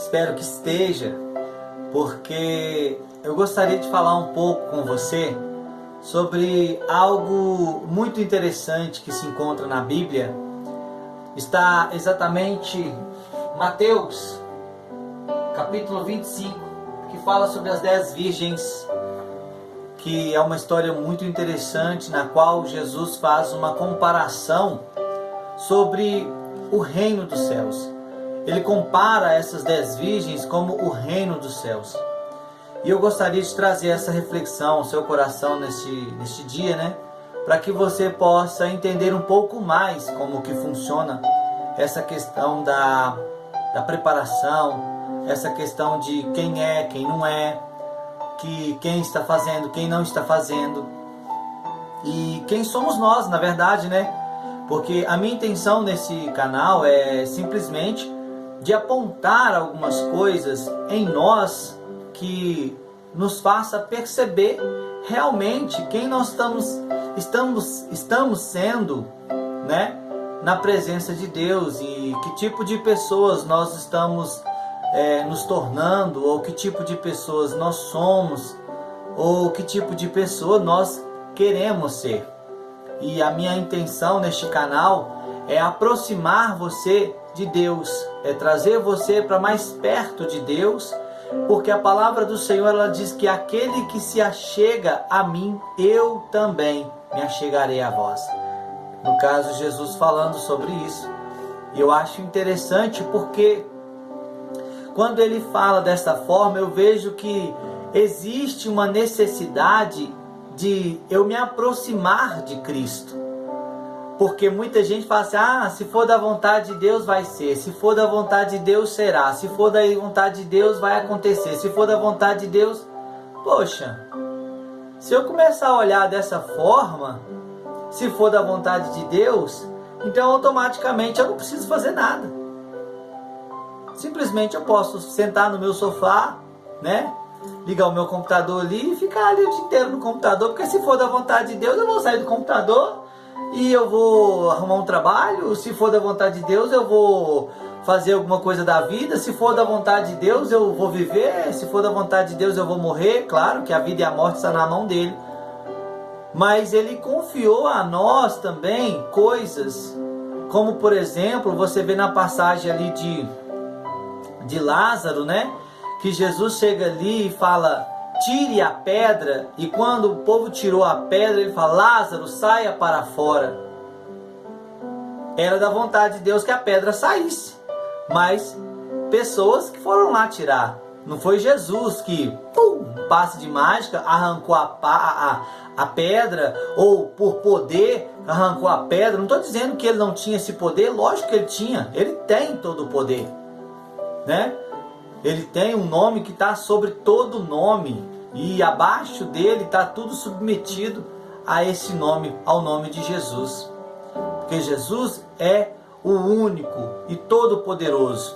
Espero que esteja, porque eu gostaria de falar um pouco com você sobre algo muito interessante que se encontra na Bíblia. Está exatamente Mateus, capítulo 25, que fala sobre as 10 virgens, que é uma história muito interessante, na qual Jesus faz uma comparação sobre o reino dos céus. Ele compara essas 10 virgens como o reino dos céus. E eu gostaria de trazer essa reflexão ao seu coração neste dia, né? Para que você possa entender um pouco mais como que funciona essa questão da preparação, essa questão de quem é, quem não é, quem está fazendo, quem não está fazendo, e quem somos nós, na verdade, né? Porque a minha intenção nesse canal é simplesmente de apontar algumas coisas em nós que nos faça perceber realmente quem nós estamos sendo, né, na presença de Deus, e que tipo de pessoas nós estamos nos tornando, ou que tipo de pessoas nós somos, ou que tipo de pessoa nós queremos ser. E a minha intenção neste canal é aproximar você de Deus, é trazer você para mais perto de Deus, porque a palavra do Senhor, ela diz que aquele que se achega a mim, eu também me achegarei a vós. No caso, Jesus falando sobre isso. E eu acho interessante porque quando ele fala dessa forma, eu vejo que existe uma necessidade de eu me aproximar de Cristo. Porque muita gente fala assim, se for da vontade de Deus vai ser, se for da vontade de Deus será, se for da vontade de Deus vai acontecer, se for da vontade de Deus... Poxa, se eu começar a olhar dessa forma, se for da vontade de Deus, então automaticamente eu não preciso fazer nada. Simplesmente eu posso sentar no meu sofá, né? Ligar o meu computador ali e ficar ali o dia inteiro no computador, porque se for da vontade de Deus eu vou sair do computador e eu vou arrumar um trabalho. Se for da vontade de Deus eu vou fazer alguma coisa da vida. Se for da vontade de Deus eu vou viver. Se for da vontade de Deus eu vou morrer. Claro que a vida e a morte estão na mão dele, mas ele confiou a nós também coisas, como por exemplo, você vê na passagem ali de Lázaro, né? Que Jesus chega ali e fala, tire a pedra, e quando o povo tirou a pedra, ele fala, Lázaro, saia para fora. Era da vontade de Deus que a pedra saísse, mas pessoas que foram lá tirar. Não foi Jesus que, passe de mágica, arrancou a pedra, ou por poder arrancou a pedra. Não estou dizendo que ele não tinha esse poder, lógico que ele tinha, ele tem todo o poder, né? Ele tem um nome que está sobre todo nome, e abaixo dele está tudo submetido a esse nome, ao nome de Jesus. Porque Jesus é o único e todo poderoso.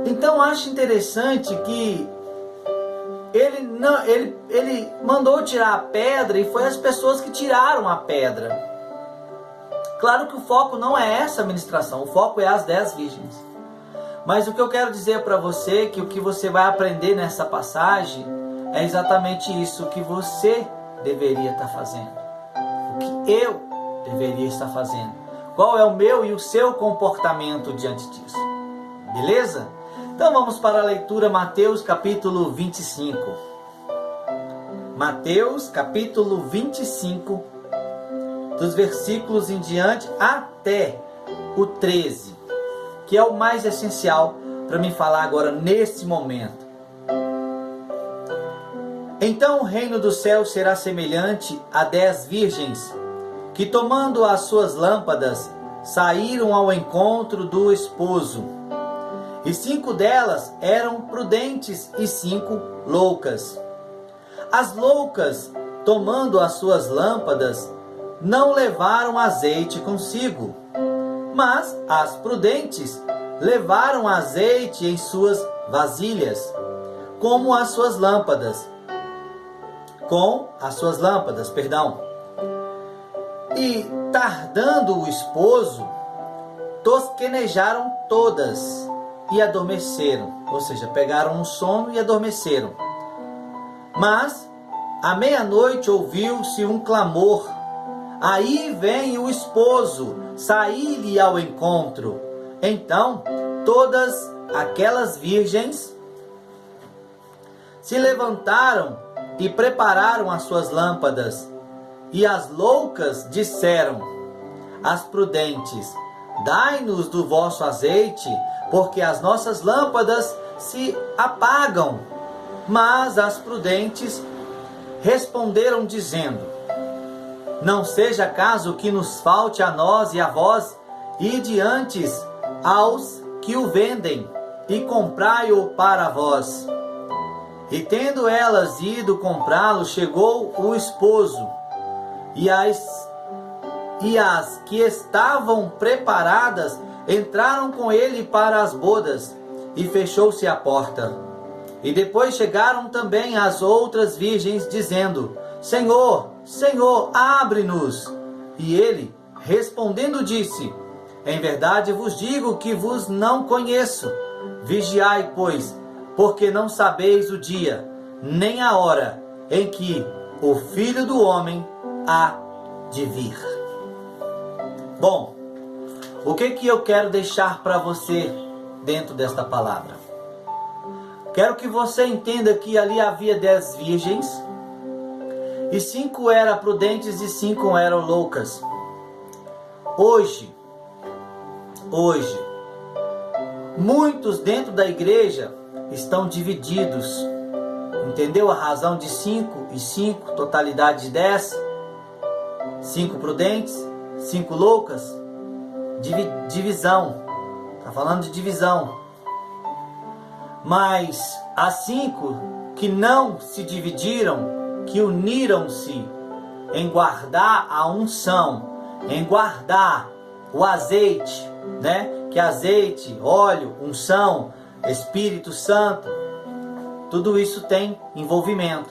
Então acho interessante que ele mandou tirar a pedra, e foi as pessoas que tiraram a pedra. Claro que o foco não é essa ministração, o foco é as 10 virgens. Mas o que eu quero dizer para você, que o que você vai aprender nessa passagem é exatamente isso, o que você deveria estar fazendo, o que eu deveria estar fazendo, qual é o meu e o seu comportamento diante disso, beleza? Então vamos para a leitura, Mateus capítulo 25. Mateus capítulo 25, dos versículos em diante até o 13. Que é o mais essencial para mim falar agora nesse momento. Então o reino dos céus será semelhante a 10 virgens, que tomando as suas lâmpadas, saíram ao encontro do esposo. E 5 delas eram prudentes e 5 loucas. As loucas, tomando as suas lâmpadas, não levaram azeite consigo, mas as prudentes levaram azeite em suas vasilhas, com as suas lâmpadas. E tardando o esposo, tosquenejaram todas e adormeceram. Ou seja, pegaram um sono e adormeceram. Mas, à meia-noite ouviu-se um clamor. Aí vem o esposo, saí-lhe ao encontro. Então, todas aquelas virgens se levantaram e prepararam as suas lâmpadas. E as loucas disseram às prudentes: dai-nos do vosso azeite, porque as nossas lâmpadas se apagam. Mas as prudentes responderam dizendo: não seja caso que nos falte a nós e a vós, ide antes aos que o vendem, e comprai-o para vós. E tendo elas ido comprá-lo, chegou o esposo, e as que estavam preparadas entraram com ele para as bodas, e fechou-se a porta. E depois chegaram também as outras virgens, dizendo: Senhor, Senhor, abre-nos. E ele, respondendo, disse: em verdade vos digo que vos não conheço. Vigiai, pois, porque não sabeis o dia, nem a hora em que o Filho do Homem há de vir. Bom, o que eu quero deixar para você dentro desta palavra? Quero que você entenda que ali havia 10 virgens, e 5 eram prudentes e 5 eram loucas. Hoje, muitos dentro da igreja estão divididos. Entendeu a razão de 5 e 5, totalidade de 10? 5 prudentes, 5 loucas? Divisão. Está falando de divisão. Mas as 5 que não se dividiram, que uniram-se em guardar a unção, em guardar o azeite, né? Que azeite, óleo, unção, Espírito Santo, tudo isso tem envolvimento.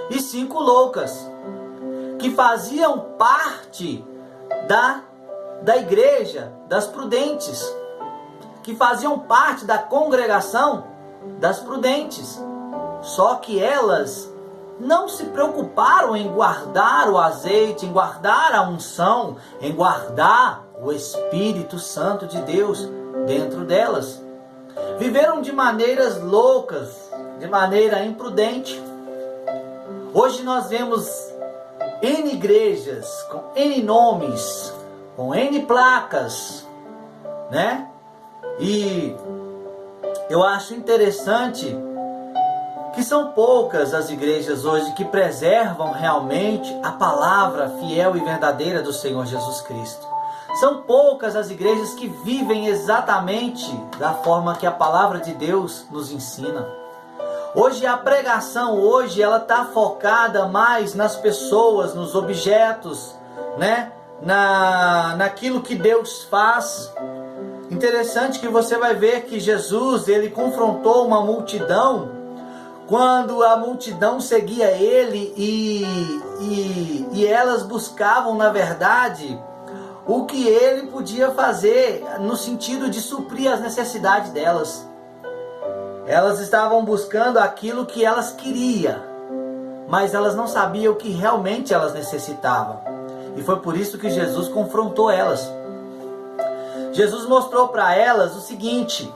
E 5 loucas, que faziam parte da igreja, das prudentes, que faziam parte da congregação das prudentes. Só que elas não se preocuparam em guardar o azeite, em guardar a unção, em guardar o Espírito Santo de Deus dentro delas. Viveram de maneiras loucas, de maneira imprudente. Hoje nós vemos N igrejas, com N nomes, com N placas, né? E eu acho interessante que são poucas as igrejas hoje que preservam realmente a palavra fiel e verdadeira do Senhor Jesus Cristo. São poucas as igrejas que vivem exatamente da forma que a palavra de Deus nos ensina. Hoje a pregação, ela está focada mais nas pessoas, nos objetos, né? Naquilo que Deus faz. Interessante que você vai ver que Jesus, ele confrontou uma multidão, quando a multidão seguia ele e elas buscavam, na verdade, o que ele podia fazer no sentido de suprir as necessidades delas. Elas estavam buscando aquilo que elas queriam, mas elas não sabiam o que realmente elas necessitavam. E foi por isso que Jesus confrontou elas. Jesus mostrou para elas o seguinte,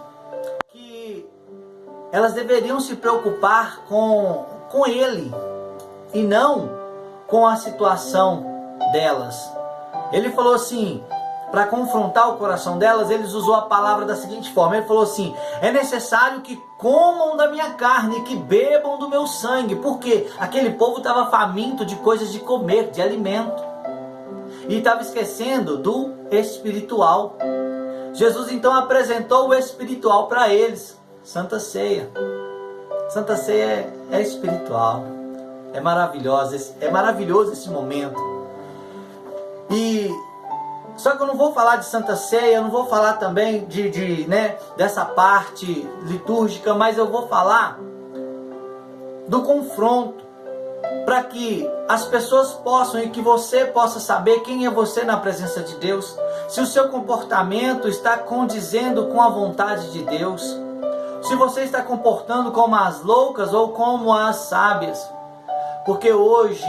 que elas deveriam se preocupar com Ele e não com a situação delas. Ele falou assim, para confrontar o coração delas, ele usou a palavra da seguinte forma, ele falou assim: é necessário que comam da minha carne e que bebam do meu sangue, porque aquele povo estava faminto de coisas de comer, de alimento, e estava esquecendo do espiritual. Jesus então apresentou o espiritual para eles, Santa Ceia. Santa Ceia é espiritual, é maravilhoso esse momento. Só que eu não vou falar de Santa Ceia, eu não vou falar também dessa parte litúrgica, mas eu vou falar do confronto para que as pessoas possam e que você possa saber quem é você na presença de Deus. Se o seu comportamento está condizendo com a vontade de Deus. Se você está comportando como as loucas ou como as sábias. Porque hoje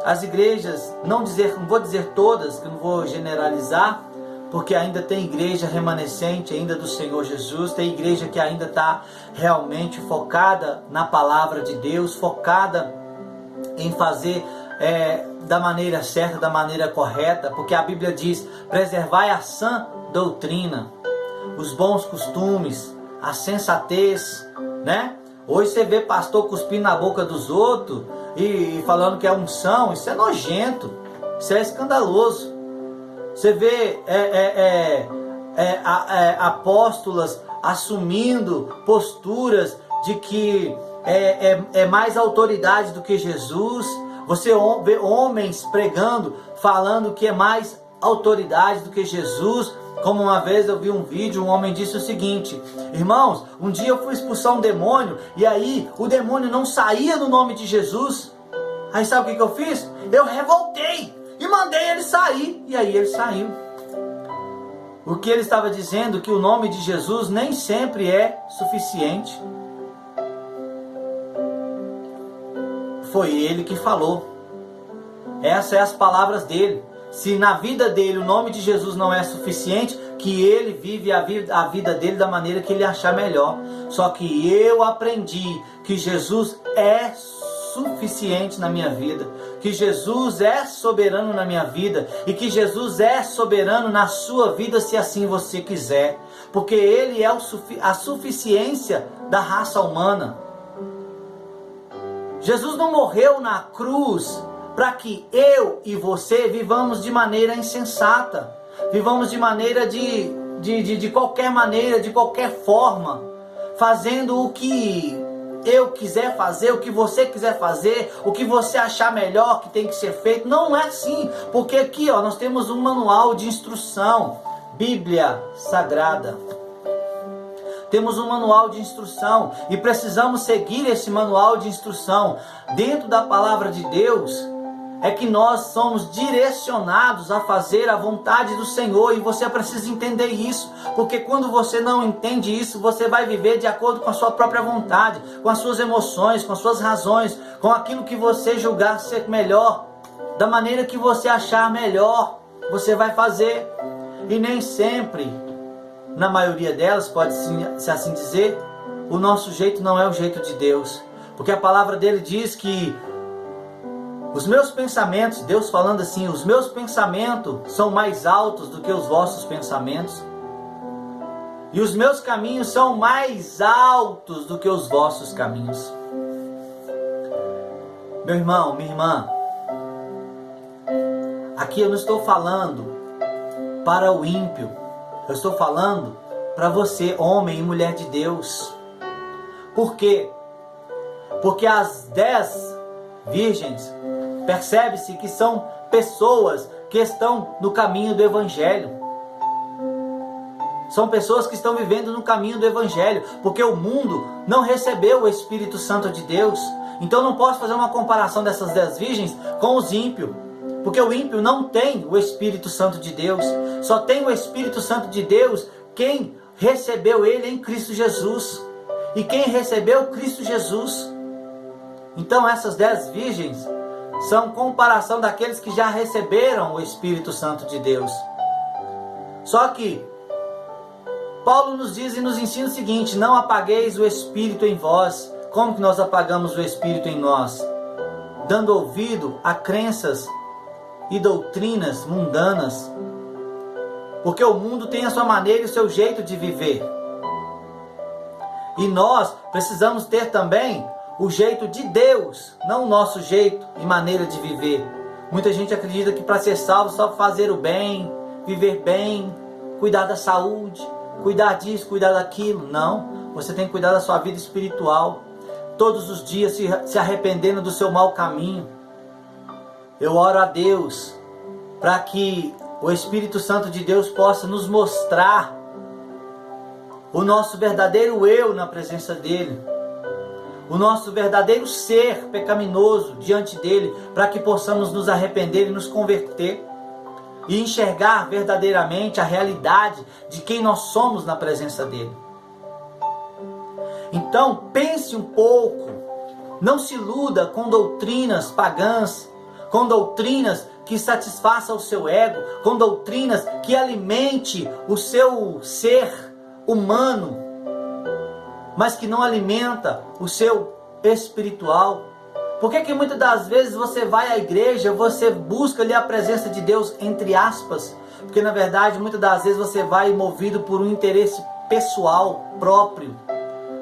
as igrejas, não vou dizer todas, que não vou generalizar, porque ainda tem igreja remanescente ainda do Senhor Jesus, tem igreja que ainda está realmente focada na palavra de Deus, focada em fazer da maneira certa, da maneira correta, porque a Bíblia diz: preservai a sã doutrina, os bons costumes, a sensatez, né? Hoje você vê pastor cuspindo na boca dos outros e falando que é unção. Isso é nojento, isso é escandaloso. Você vê apóstolas assumindo posturas de que é mais autoridade do que Jesus. Você vê homens pregando, falando que é mais autoridade do que Jesus. Como uma vez eu vi um vídeo, um homem disse o seguinte: irmãos, um dia eu fui expulsar um demônio e aí o demônio não saía no nome de Jesus. Aí sabe o que eu fiz? Eu revoltei e mandei ele sair, e aí ele saiu. O que ele estava dizendo? Que o nome de Jesus nem sempre é suficiente. Foi ele que falou. Essas são as palavras dele. Se na vida dele o nome de Jesus não é suficiente, que ele vive a vida dele da maneira que ele achar melhor. Só que eu aprendi que Jesus é suficiente na minha vida, que Jesus é soberano na minha vida e que Jesus é soberano na sua vida, se assim você quiser, porque ele é a suficiência da raça humana. Jesus não morreu na cruz para que eu e você vivamos de maneira insensata, vivamos de maneira de qualquer maneira, de qualquer forma, fazendo o que eu quiser fazer, o que você quiser fazer, o que você achar melhor que tem que ser feito. Não é assim, porque aqui nós temos um manual de instrução, Bíblia Sagrada. Temos um manual de instrução e precisamos seguir esse manual de instrução. Dentro da palavra de Deus é que nós somos direcionados a fazer a vontade do Senhor, e você precisa entender isso, porque quando você não entende isso, você vai viver de acordo com a sua própria vontade, com as suas emoções, com as suas razões, com aquilo que você julgar ser melhor, da maneira que você achar melhor, você vai fazer. E nem sempre, na maioria delas, pode-se assim dizer, o nosso jeito não é o jeito de Deus, porque a palavra dele diz que os meus pensamentos, Deus falando assim, os meus pensamentos são mais altos do que os vossos pensamentos, e os meus caminhos são mais altos do que os vossos caminhos. Meu irmão, minha irmã, aqui eu não estou falando para o ímpio, eu estou falando para você, homem e mulher de Deus. Por quê? Porque as 10 virgens, percebe-se que são pessoas que estão no caminho do Evangelho. São pessoas que estão vivendo no caminho do Evangelho, porque o mundo não recebeu o Espírito Santo de Deus. Então não posso fazer uma comparação dessas 10 virgens com os ímpios, porque o ímpio não tem o Espírito Santo de Deus. Só tem o Espírito Santo de Deus quem recebeu ele em Cristo Jesus. E quem recebeu Cristo Jesus. Então essas 10 virgens são comparação daqueles que já receberam o Espírito Santo de Deus. Só que Paulo nos diz e nos ensina o seguinte: não apagueis o Espírito em vós. Como que nós apagamos o Espírito em nós? Dando ouvido a crenças e doutrinas mundanas. Porque o mundo tem a sua maneira e o seu jeito de viver. E nós precisamos ter também o jeito de Deus, não o nosso jeito e maneira de viver. Muita gente acredita que para ser salvo só fazer o bem, viver bem, cuidar da saúde, cuidar disso, cuidar daquilo. Não, você tem que cuidar da sua vida espiritual. Todos os dias se arrependendo do seu mau caminho. Eu oro a Deus para que o Espírito Santo de Deus possa nos mostrar o nosso verdadeiro eu na presença dele. o nosso verdadeiro ser pecaminoso diante dele, para que possamos nos arrepender e nos converter e enxergar verdadeiramente a realidade de quem nós somos na presença dele. Então pense um pouco, não se iluda com doutrinas pagãs, com doutrinas que satisfaçam o seu ego, com doutrinas que alimente o seu ser humano, mas que não alimenta o seu espiritual. Por que muitas das vezes você vai à igreja, você busca ali a presença de Deus, entre aspas? Porque na verdade muitas das vezes você vai movido por um interesse pessoal, próprio.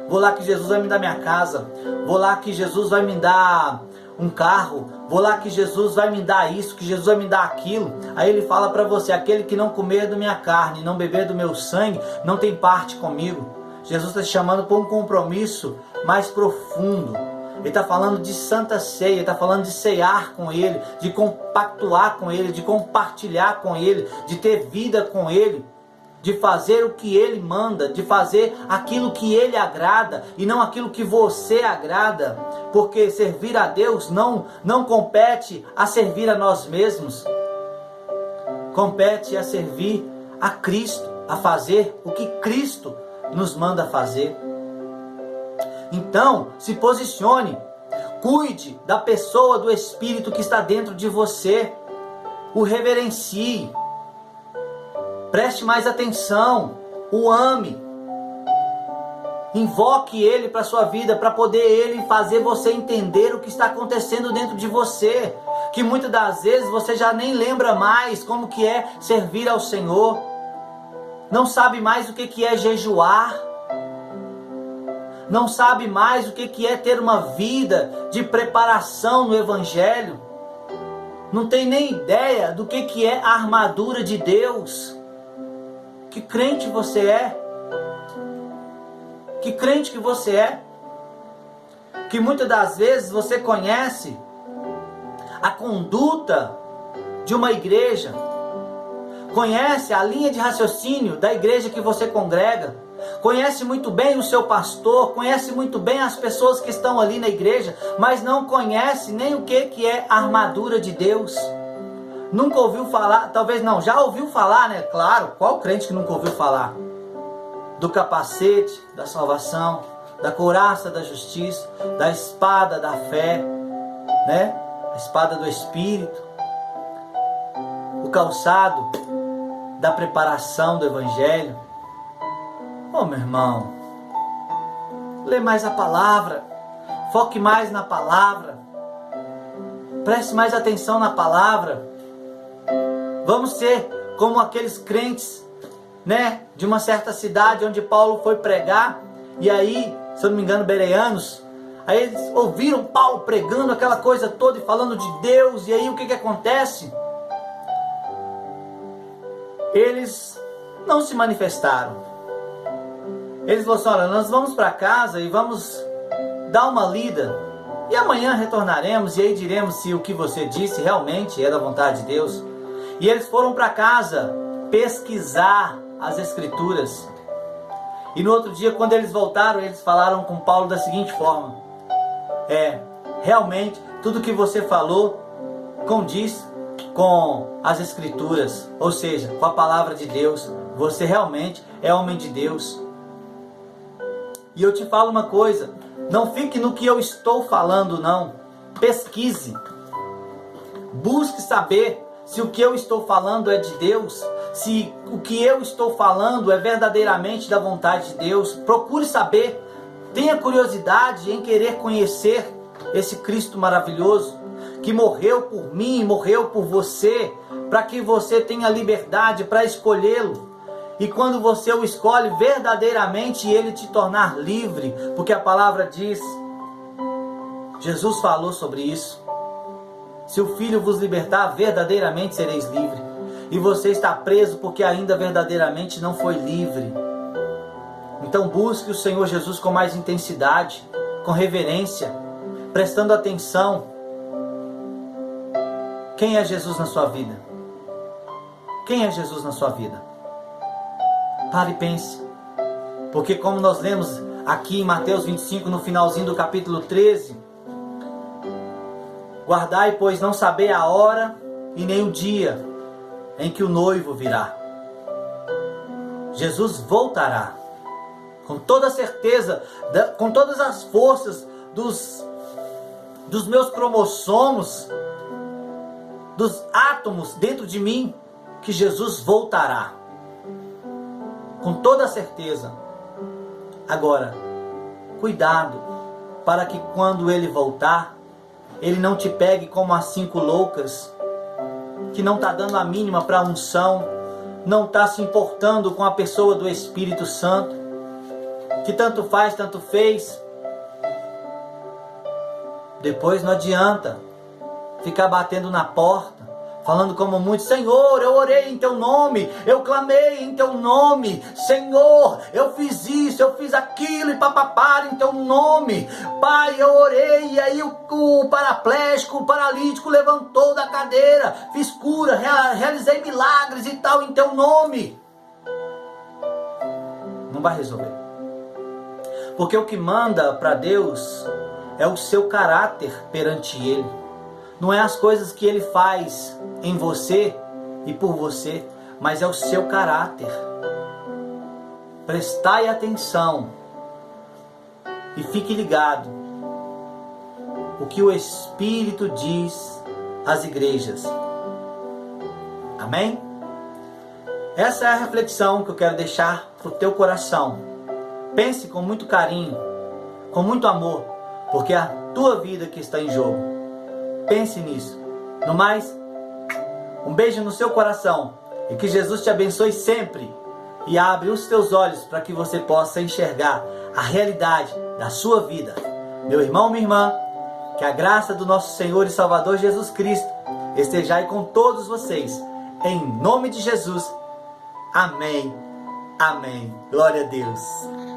Vou lá que Jesus vai me dar minha casa, vou lá que Jesus vai me dar um carro, vou lá que Jesus vai me dar isso, que Jesus vai me dar aquilo. Aí ele fala para você: aquele que não comer da minha carne, não beber do meu sangue, não tem parte comigo. Jesus está te chamando para um compromisso mais profundo. Ele está falando de santa ceia, ele está falando de cear com ele, de compactuar com ele, de compartilhar com ele, de ter vida com ele, de fazer o que ele manda, de fazer aquilo que ele agrada e não aquilo que você agrada. Porque servir a Deus não compete a servir a nós mesmos. Compete a servir a Cristo, a fazer o que Cristo nos manda fazer. Então, se posicione, cuide da pessoa, do Espírito que está dentro de você, o reverencie, preste mais atenção, o ame, invoque ele para a sua vida, para poder ele fazer você entender o que está acontecendo dentro de você, que muitas das vezes você já nem lembra mais como que é servir ao Senhor, não sabe mais o que é jejuar, não sabe mais o que é ter uma vida de preparação no Evangelho, não tem nem ideia do que é a armadura de Deus. Que crente você é? Que crente que você é? Que muitas das vezes você conhece a conduta de uma igreja, conhece a linha de raciocínio da igreja que você congrega, conhece muito bem o seu pastor, conhece muito bem as pessoas que estão ali na igreja, mas não conhece nem o que é a armadura de Deus. Nunca ouviu falar, talvez não, já ouviu falar, né? Claro, qual crente que nunca ouviu falar? Do capacete da salvação, da couraça da justiça, da espada da fé, né? A espada do Espírito, o calçado da preparação do Evangelho. Oh, meu irmão, lê mais a palavra, foque mais na palavra, preste mais atenção na palavra. Vamos ser como aqueles crentes, né, de uma certa cidade onde Paulo foi pregar, e aí, se eu não me engano, bereanos, aí eles ouviram Paulo pregando aquela coisa toda e falando de Deus, e aí o que acontece? Eles não se manifestaram. Eles falaram assim: olha, nós vamos para casa e vamos dar uma lida, e amanhã retornaremos e aí diremos se o que você disse realmente é da vontade de Deus. E eles foram para casa pesquisar as Escrituras. E no outro dia, quando eles voltaram, eles falaram com Paulo da seguinte forma: realmente, tudo que você falou condiz com as Escrituras, ou seja, com a palavra de Deus. Você realmente é homem de Deus. E eu te falo uma coisa: não fique no que eu estou falando, não. Pesquise. Busque saber se o que eu estou falando é de Deus, se o que eu estou falando é verdadeiramente da vontade de Deus. Procure saber, tenha curiosidade em querer conhecer esse Cristo maravilhoso, que morreu por mim, morreu por você, para que você tenha liberdade para escolhê-lo. E quando você o escolhe verdadeiramente, ele te tornar livre, porque a palavra diz, Jesus falou sobre isso: se o Filho vos libertar, verdadeiramente sereis livres. E você está preso porque ainda verdadeiramente não foi livre. Então busque o Senhor Jesus com mais intensidade, com reverência, prestando atenção. Quem é Jesus na sua vida? Quem é Jesus na sua vida? Pare e pense. Porque como nós lemos aqui em Mateus 25, no finalzinho do capítulo 13. Guardai, pois não sabei a hora e nem o dia em que o noivo virá. Jesus voltará. Com toda certeza, com todas as forças dos meus cromossomos, dos átomos dentro de mim, que Jesus voltará. Com toda certeza. Agora, cuidado, para que quando Ele voltar, Ele não te pegue como as 5 loucas, que não está dando a mínima para a unção, não está se importando com a pessoa do Espírito Santo, que tanto faz, tanto fez. Depois não adianta ficar batendo na porta, falando como muitos: Senhor, eu orei em Teu nome, eu clamei em Teu nome, Senhor, eu fiz isso, eu fiz aquilo, e papapá em Teu nome, Pai, eu orei, e aí o paraplégico, o paralítico levantou da cadeira, fiz cura, realizei milagres e tal em Teu nome. Não vai resolver. Porque o que manda para Deus é o seu caráter perante Ele. Não é as coisas que Ele faz em você e por você, mas é o seu caráter. Prestai atenção e fique ligado o que o Espírito diz às igrejas. Amém? Essa é a reflexão que eu quero deixar para o teu coração. Pense com muito carinho, com muito amor, porque é a tua vida que está em jogo. Pense nisso. No mais, um beijo no seu coração e que Jesus te abençoe sempre e abre os teus olhos para que você possa enxergar a realidade da sua vida. Meu irmão, minha irmã, que a graça do nosso Senhor e Salvador Jesus Cristo esteja aí com todos vocês. Em nome de Jesus. Amém. Amém. Glória a Deus.